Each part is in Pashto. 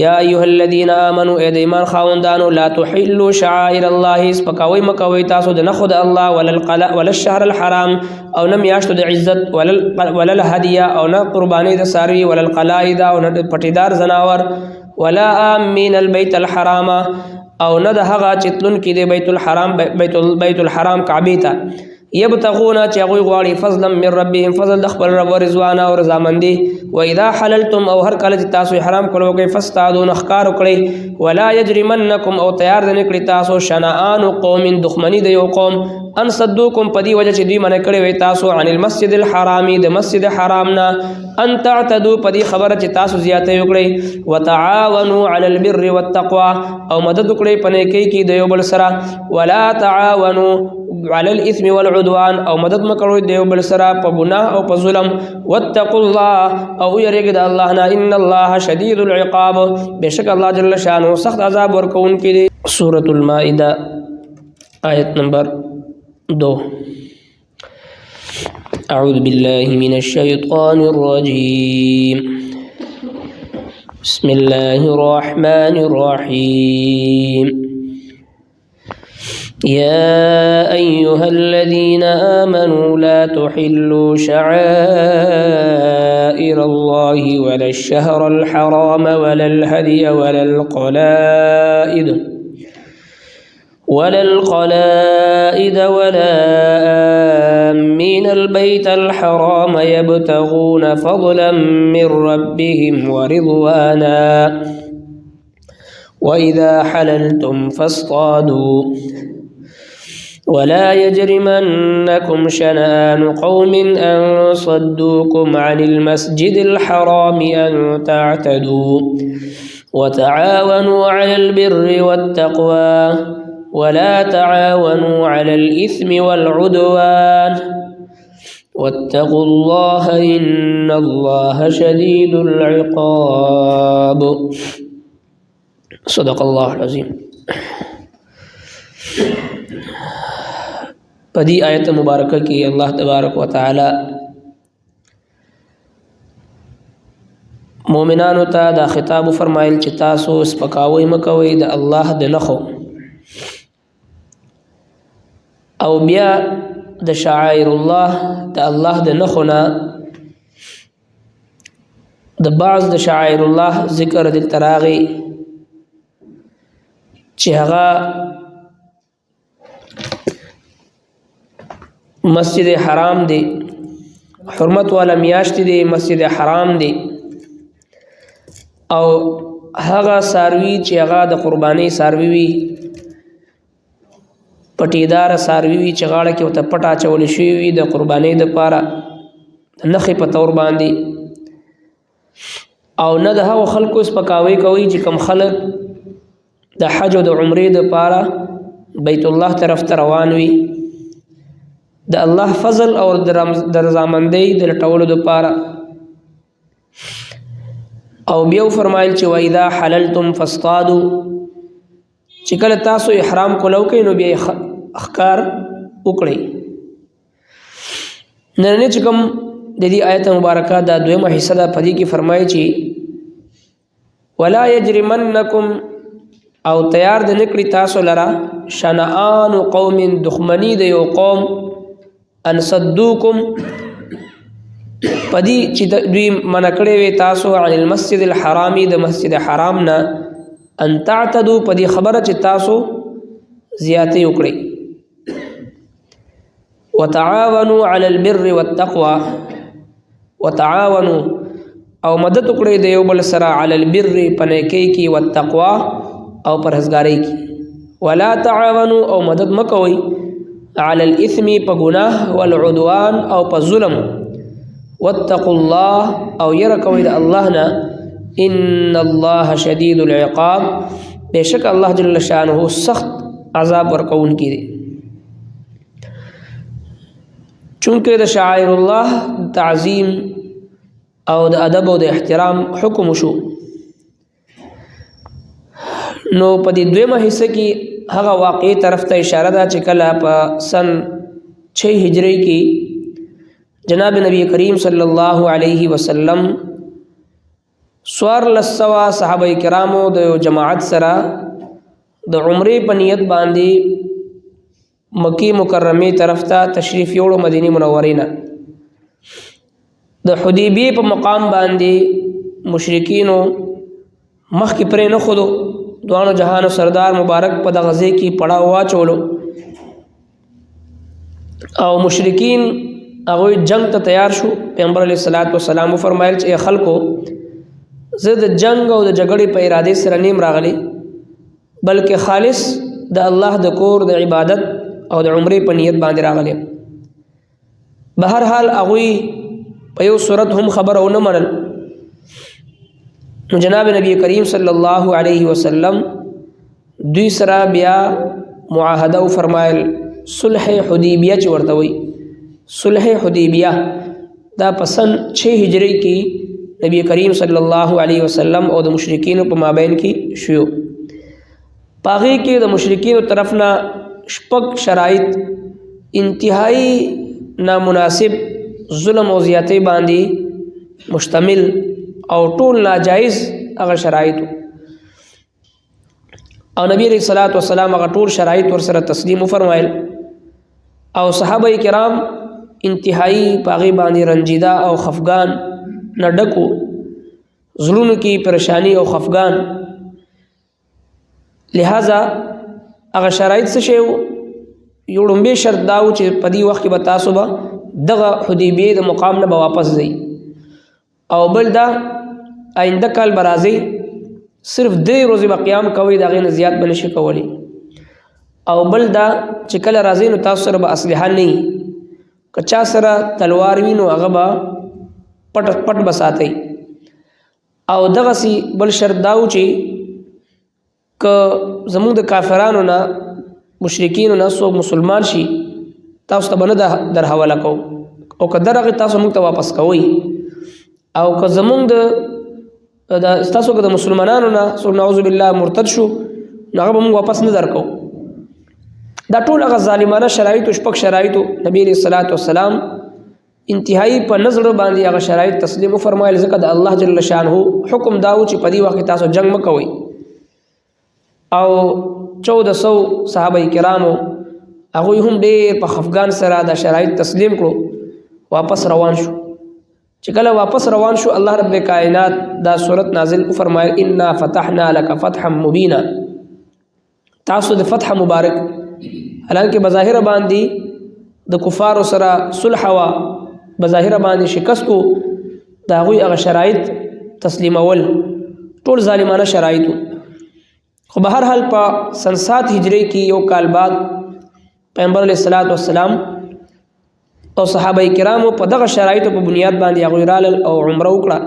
یا ایها الذین آمنوا اے ایمان خاوندانو لا تحلوا شعائر الله سپکاوی مکوی تاسو د نخود الله ولا الشهر الحرام او نم یاشتو د عزت ولا الهدیه او نه قربانی د ساروی ولا القلائد او نه پټیدار زناور ولا آمین البيت الحرام او نه د هغه چتلون کې د بیت الحرام کعبه ته یبتغون چې هغوی غواړي فضلا من ربهم فضل د خپل رب ورضوانه او رضامندي و اذا حللتم او هر کله چې تاسو احرام کولو کوي فاستعدوا نخکار کړئ ولا یجرمنکم او تیار د نکړي تاسو شنآن قوم دښمنی د یو قوم ان صدوکم پدی وجه چې دوی منع کړی وي تاسو عن المسجد الحرام د مسجد حرام نه ان تعتدوا پدی خبره چې تاسو زیاته وکړي وتعاونوا على البر والتقوى او مدد وکړي پنه کې د یو بل سره ولا تعاونوا على الاثم والعدوان او مدد مکړو دیو بل سره په ګناه او په ظلم واتقوا الله او یریګ د الله نه ان الله شدید العقاب بشک الله جل شانه سخت عذاب ورکون کې سورۃ المائده آیت نمبر 2 اعوذ بالله من الشیطان الرجیم بسم الله الرحمن الرحیم يا أيها الذين آمنوا لا تحلوا شعائر الله ولا الشهر الحرام ولا الهدي ولا القلائد ولا آمين البيت الحرام يبتغون فضلا من ربهم ورضوانا وإذا حللتم فاصطادوا ولا يجرمنكم شنآن قوم أن صدوكم عن المسجد الحرام أن تعتدوا وتعاونوا على البر والتقوى ولا تعاونوا على الإثم والعدوان واتقوا الله إن الله شديد العقاب صدق الله العظيم پدی آیت مبارکہ کی اللہ تبارک و تعالی مومنانو ته دا خطاب فرمایل چې تاسو سپکاوی مکوئ د الله د نخو او بیا د شعائر الله د الله د نخونه د بعض د شعائر الله ذکر د تراغي چې هغه مسجد حرام دی حرمت والا میاشت دی مسجد حرام دی او هغه ساروی چې هغه د قربانی ساروی وي پټیدار ساروی وي چې غاړه کې وته پټا چول شي وي د قربانی د پاره نخې په تور باندې او نه د هغو خلکو سپکاوی کوي چې کم خلک د حج او د عمرې د پاره بیت الله طرف ته روان وي د الله فضل او د رضامندۍ د لټولو دپاره او بیا فرمایل چې واذا حللتم فاصطادوا چې کله تاسو احرام کولو کوئ نو بیا اخکار وکړئ نن چې کوم د دې آیت مبارکه دا دویمه حصہ ده په دې کې فرمایي چې ولا یجرمنکم او تیار د نکړي تاسو لرا شنآن قوم دښمنی د یو قوم ان صدوکم پدی چې دوی منع کړی وي تاسو عن المسجد الحرامي د مسجد حرام نه ان تعتدوا پدی خبره چې تاسو زیاتې وکړئ وتعاونوا على البر والتقوى وتعاونوا او مدد وکړئ د یو بل سره على البر پنیکی کی والتقوى او پرهیزګاری کی ولا تعاونوا او مدد مکوئ على الاثم پگناه والعدوان او پظلم واتقوا الله او يركوا الى الله نا ان الله شديد العقاب بشك الله جل شانه سخت عذاب ورکون کی دی چونکه د شعائر الله تعظیم او د ادب او د احترام حکم شو نو په دې دویمه حصہ کې هغه واقعي طرف ته اشاره ده چې کله په سن 6 هجری کې جناب نبی کریم صلی الله علیه وسلم سوار لسوا صحابه کرامو د جماعت سره د عمرې په نیت باندې مکی مکرمه طرف ته تشریف یوړو مدینه منورې نه د حدیبیه په مقام باندې مشرکینو مخ کې پرې نه خودو دوانو جهانو سردار مبارک په د غزې کې پړاو واچولو او مشرکین هغه جنگ ته تیار شو پیغمبر علیه الصلاۃ والسلام فرمایل چې خلکو زه د جنگ او د جګړې په اراده سره نیم راغلی بلکې خالص د الله د کور د عبادت او د عمرې په نیت باندې راغلی بهر حال هغه په یو صورت هم خبر او نه منل جناب نبی کریم صلی الله علیه وسلم دوی سره بیا معاهده او فرمایل صلح حدیبیه چې ورته وي صلح حدیبیه دا پسند 6 هجری کې نبی کریم صلی الله علیه وسلم او د مشرکین په مابین کې شو پاغي کې د مشرکین طرف نه شپږ شرایط انتهایی نامناسب ظلم او زیاتی باندې مشتمل او ټول ناجائز هغه شرایط او نبی علیہ الصلوۃ والسلام هغه ټول شرایط ور سره تسلیم فرمایل او صحابه کرام انتهایی پاغي باندې رنجیدہ او خفغان نه ډکو زړونو کې پریشانی او خفغان لہذا هغه شرایط څه شی یو لومبه شرط داو چې په دې وخت کې به تاسو به دغه حدیبیه د مقام نه واپس ځئ او بل دا آینده کال برازي صرف 2 ورځې به قیام کوي دا غي زیات بنشي کولی او بل دا چې کله راځي نو تاسو سره به اسلحه نه کچا سره تلوار وینو هغه به پټ بساتي او دغه سي بل شرط داو چې ک زموږ د کافرانو نه مشرکین نه سو مسلمان شي تاسو ته بنه در حواله کو او کدرغه تاسو موږ ته واپس کوئ او که زمونږ د تاسو که د مسلمانانو نه سو نعوذ بالله مرتد شو هغه به موږ واپس نه درکو دا ټول هغه ظالمانه شرایط او شپږ شرایط نبی علیہ الصلوۃ والسلام انتهایی په نظر باندې هغه شرایط تسلیم فرمایل ځکه د الله جل شانه حکم داو چې په دې وخت تاسو جنگ مکوئ او 1400 صحابه کرامو هغه هم ډېر په خفغان سره د شرایط تسلیم کړو واپس روان شو چې کله واپس روان شو الله رب کائنات دا سورت نازل فرمایل انا فتحنا لك فتحا مبینا تاسو د فتح مبارک حالانکه بظاهر باندې د کفار سره صلح وا بظاهر باندې شکست کو دا غوي هغه شرایط تسلیم اول ټول ظالمانه شرایط خو به هر حال په سن 7 هجری کې یو کال بعد پیغمبر علیہ الصلوۃ والسلام او صحابه کرامو په دغه شرایطو په بنیاد باندې هغه رال او عمره وکړه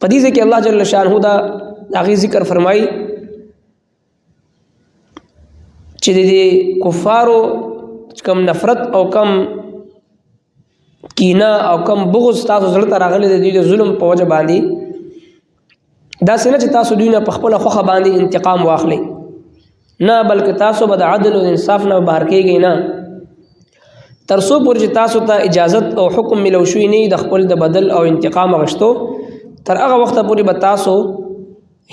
په دې کې الله جل شانه دا هغه ذکر فرمایي چې د کفارو کم نفرت او کم کینه او کم بغض تاسو زړه ته راغلي د دې ظلم په وجه باندې دا څنګه چې تاسو دوی نه په خپل خوخه باندې انتقام واخلي نه بلکې تاسو به د عدل او انصاف نه بهر کېږئ نه ترسو پورې چې تاسو ته اجازت او حکم ملو شوی نه د خپل د بدل او انتقام غشتو تر هغه وخت پورې به تاسو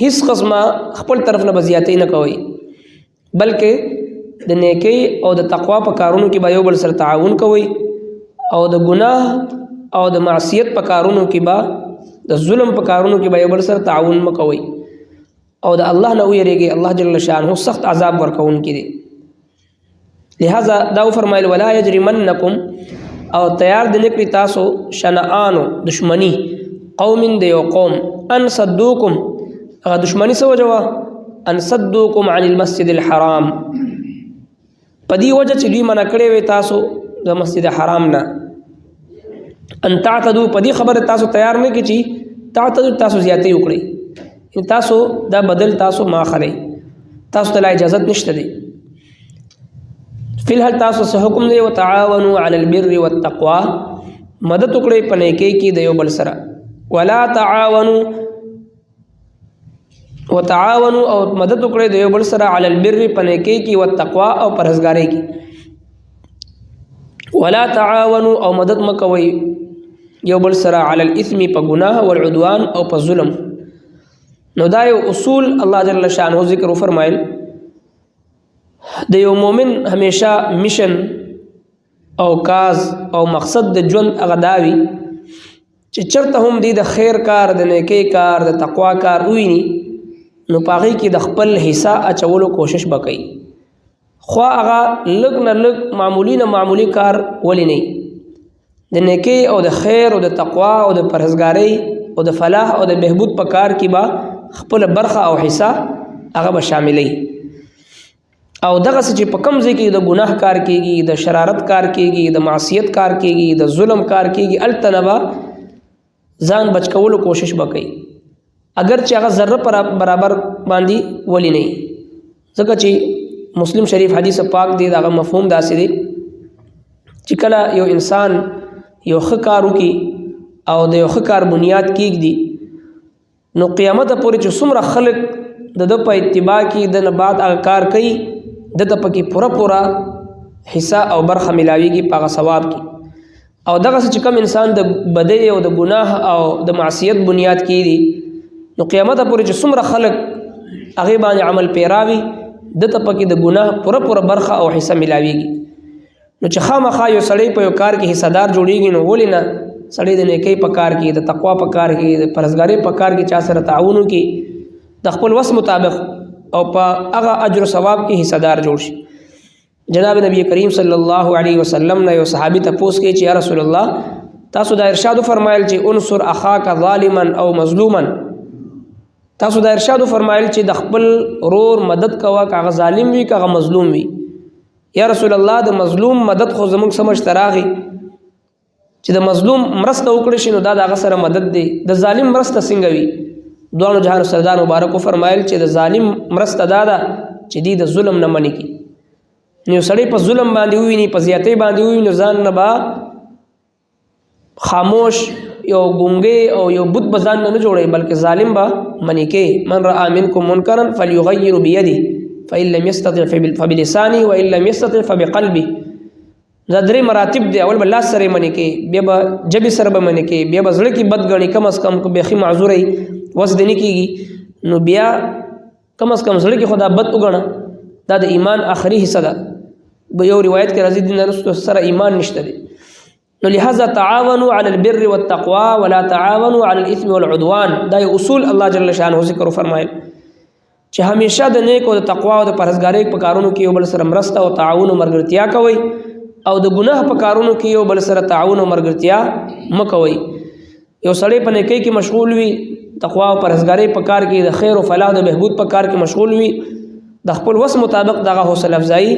هیڅ قسمه خپل طرف نه بزیاتې نه کوئ بلکې د نیکی او د تقوا په کارونو کې به یو بل سره تعاون کوئ او د ګناه او د معصیت په کارونو کې به د ظلم په کارونو کې به یو بل سره تعاون مکوئ او د الله نه ویریږئ الله جل شانه سخت عذاب ورکوونکی دی لہذا دا فرمایل ولا یجرمنکم او تیار د نکړي تاسو شنآنو دشمنی قوم د یو قوم ان صدوکم هغه دشمنی سو جوا ان صدوکم عن المسجد الحرام پدی وجه چې دوی منع کړي وي تاسو د مسجد حرام نه ان تعتدوا پدی خبر تاسو تیار نه کی چی تعتدوا تاسو زیاتې وکړي تاسو دا بدل تاسو ما خلي تاسو ته اجازه نشته دی فی الحال تاسو سه حکم دی وتعاونوا علی البر والتقوى مدد وکړئ په نیکی کې د یو بل سره ولا تعاونوا او مدد وکړئ د یو بل سره علی البر په نیکی کې والتقوى او پرهیزګاری کې ولا تعاونوا او مدد مکوئ یو بل سره علی الاثم په ګناه والعدوان او په ظلم. نو دا یو اصول الله جل شانه ذکر فرمایل د یو مؤمن همیشه میشن او کاز او مقصد د ژوند هغه داوي چې چرته هم دی د خیر کار د نیکی کار د تقوا کار وویني نو پاغي کې د خپل حصہ اچولو کوشش وکړي خو هغه لږ نه لږ معمولی نه معمولی کار ولی نه د نیکی او د خیر او د تقوا او د پرهیزګاری او د فلاح او د بهبود په کار کې با خپل برخه او حصہ هغه به شاملې او دغه چې په کم ځای کې د ګناه کار کیږي د شرارت کار کیږي د معصیت کار کیږي د ظلم کار کیږي التنبا ځان بچ کولو کوشش وکړي اگر چې هغه ذره برابر باندې ولی نه ځکه چې مسلم شریف حدیث پاک دی دا مفهوم داسې دی چې کله یو انسان یو ښه کار وکړي او د یو ښه کار بنیاد کېږدي نو قیامت پورې چې څومره خلک د په اتباع کې د نه بعد هغه کار کوي د ته پکې پوره حصہ او برخه ملاویږي په هغه ثواب کې او دغه چې کوم انسان د بدی او د ګناه او د معصیت بنیاد کېږي نو قیامت پورې چې څومره خلک هغه باندې عمل پیراوي د ته پکې د ګناه پوره برخه او حصہ ملاویږي نو چې خامخا یو سړی په یو کار کې حصہ دار جوړیږي نو ولې نه سړی د نیکی په کار کې د تقوا په کار کې د پرهیزګاری په کار کې چا سره تعاون وکړي د خپل وس مطابق او په هغه اجر او ثواب کې حصہ دار جوړ شي جناب نبی کریم صلی الله علیه وسلم نه یو صحابي ته پوښتنه کوي چې یا رسول الله تاسو دا ارشاد فرمایل چې انصر اخاک ظالما او مظلوما تاسو دا ارشاد فرمایل چې د خپل رور مدد کوا کاغه ظالم وي کاغه مظلوم وي یا رسول الله د مظلوم مدد خو زموږ سمجھ تراغي چې د مظلوم مرسته وکړي شي نو دا دغه سره مدد دی د ظالم مرسته څنګه وي دوه جهان سردار مبارک فرمایل چې د ظالم مرسته دا چې دی د ظلم نه منی کی نو سړی په ظلم باندې ویني په زیاتې باندې ویني ځان نه با خاموش یو ګونګي او یو بت بزان نه جوړي بلکې ظالم با منی کې من را منکم منکرا فليغير بيده فإن لم يستطع فبلسانه وإن لم يستطع فبقلبه دا درې مراتب دی اول بل لاس سره منی کې بیا به جبې سره به منی کې بیا به زړه کې بد غني کم از کم بخي معذور ای وس دني کېږي نو بیا کم از کم زړه کې خدا بد وګڼه دا د ایمان آخري حصہ ده به یو روایت کې راځي دین رسول سره ایمان نشته دی نو لہذا تعاونوا على البر والتقوى ولا تعاونوا على الاثم والعدوان دا اصول الله جل شانه ذکر فرمایل چې همیشه د نیک او د تقوا او د پرهیزګاری په کارونو کې یو بل سره مرسته او تعاون او مرګرتیا کوي او د ګناه په کارونو کې یو بل سره تعاون او مرګرتیا مکوي یو سړی په نیکی کې مشغول وي تقوا او پرهیزګاری په کار کې د خیر او فلاح او بهبود په کار کې مشغول وي د خپل وس مطابق دغه حوصله افزایی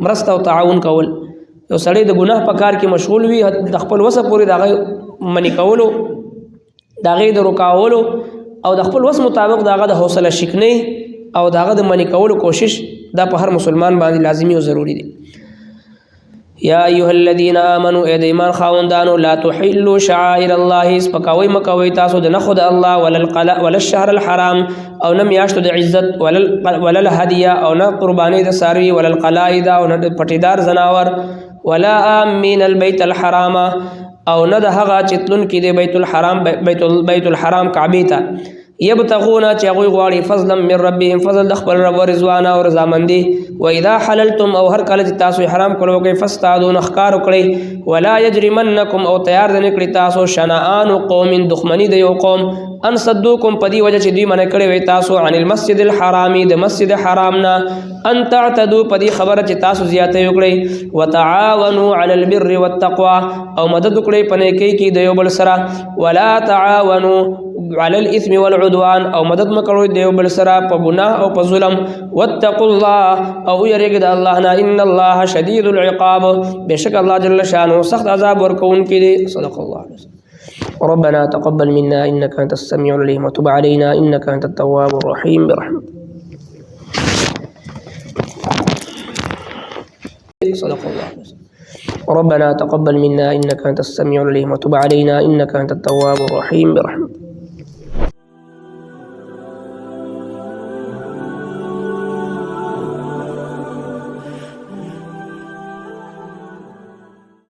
مرسته او تعاون کول یو سړی د ګناه په کار کې مشغول وي د خپل وس پورې دغه منی کولو دغه د رکاولو او د خپل وس مطابق دغه د حوصله شکنی او داغه د منی کولو کوشش دا په هر مسلمان باندې لازمی او ضروری دی یا ایها الذين امنوا اے د ایمان خاوندانو لا تحلوا شعائر الله سپکاوي مکوي تاسو د نخود الله ولا الشهر الحرام او نم یاشتو د عزت ولا الهديه او نه قرباني د ساروي ولا القلائد او نه پټیدار زناور ولا امين البيت الحرام او نه د هغه چتلون کې د بیت الحرام کعبه ته یبتغون چې هغوی غواړي فضلا من ربهم فضل د خپل رب رضوان او رضامندي و اذا حللتم او هر کله چې تاسو احرام کولو کې فاستعدوا نخکار کړئ ولا يجرمنكم او تیار نه کړی تاسو شنآن قوم دښمنی د یو قوم ان صدوکم پدی وجه چې دوی منع کړی وي تاسو عن المسجد الحرام د مسجد حرامنا ان تعتدوا پدی خبره چې تاسو زیاته وکړي وتعاونوا على البر والتقوى او مدد کړئ پنه کې د یو بل سره ولا تعاونوا على الاثم والعدوان او مدد مکړو د یو بل سره په ګناه او په ظلم واتقوا الله او یریګ د الله نه ان الله شدید العقاب بشک الله جل شانه سخت عذاب ورکون کې صدق الله علیه وسلم ربنا تقبل منا انك انت السميع العليم وتب علينا انك انت التواب الرحيم برحمتك صدق الله علیه وسلم ربنا تقبل منا انك انت السميع العليم وتب علينا انك انت التواب الرحيم برحمتك